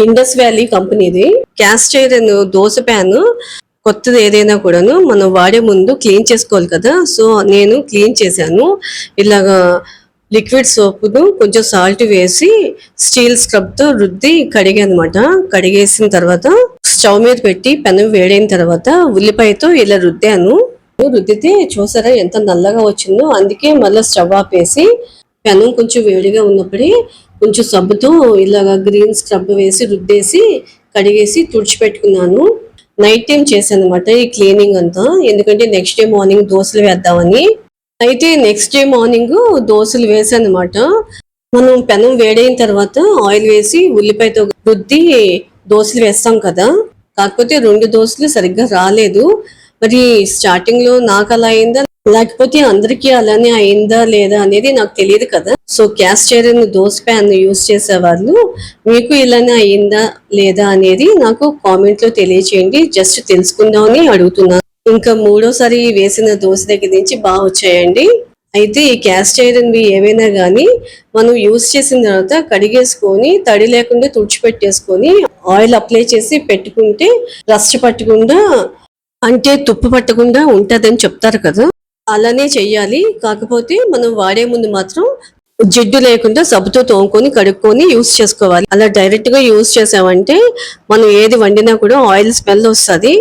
Indus valley కంపెనీది cast iron dosa pan. కొత్తది ఏదైనా కూడాను మనం వాడే ముందు క్లీన్ చేసుకోవాలి కదా. సో నేను క్లీన్ చేశాను. ఇలాగా లిక్విడ్ సోపును కొంచెం సాల్ట్ వేసి స్టీల్ స్క్రబ్ తో రుద్ది కడిగానమాట. కడిగేసిన తర్వాత స్టవ్ మీద పెట్టి పెనం వేడైన తర్వాత ఉల్లిపాయతో ఇలా రుద్దాను. రుద్దితే చూసారా ఎంత నల్లగా వచ్చిందో. అందుకే మళ్ళీ స్టవ్ ఆపేసి పెనం కొంచెం వేడిగా ఉన్నప్పుడే కొంచెం సబ్బుతో ఇలాగా గ్రీన్ స్క్రబ్ వేసి రుద్దేసి కడిగేసి తుడిచిపెట్టుకున్నాను. నైట్ టైం చేశాను అనమాట ఈ క్లీనింగ్ అంతా. ఎందుకంటే నెక్స్ట్ డే మార్నింగ్ దోశలు వేద్దామని. అయితే నెక్స్ట్ డే మార్నింగ్ దోశలు వేసాను అనమాట. మనం పెనం వేడైన తర్వాత ఆయిల్ వేసి ఉల్లిపాయతో రుద్ది దోశలు వేస్తాం కదా. కాకపోతే 2 దోశలు సరిగ్గా రాలేదు. మరి స్టార్టింగ్ లో నాకు అలా అయిందా లేకపోతే అందరికీ అలానే అయిందా లేదా అనేది నాకు తెలియదు కదా. So caste iron dosa pan use చేసే వాళ్ళు మీకు ఇలానే అయిందా లేదా అనేది నాకు కామెంట్ లో తెలియచేయండి. జస్ట్ తెలుసుకుందామని అడుగుతున్నాను. ఇంకా 3వసారి వేసిన దోశ దగ్గర నుంచి బాగా వచ్చాయండి. అయితే ఈ క్యాస్ట్ ఐరన్ ఏవైనా కానీ మనం యూస్ చేసిన తర్వాత కడిగేసుకొని తడి లేకుండా తుడిచిపెట్టేసుకొని ఆయిల్ అప్లై చేసి పెట్టుకుంటే రస్ట్ పట్టకుండా అంటే తుప్పు పట్టకుండా ఉంటదని చెప్తారు కదా. అలానే చెయ్యాలి. కాకపోతే మనం వాడే ముందు మాత్రం జిడ్డు లేకుండా సబ్బుతో తోముకొని కడుక్కొని యూస్ చేసుకోవాలి. అలా డైరెక్ట్ గా యూస్ చేసామంటే మనం ఏది వండినా కూడా ఆయిల్ స్మెల్ వస్తుంది.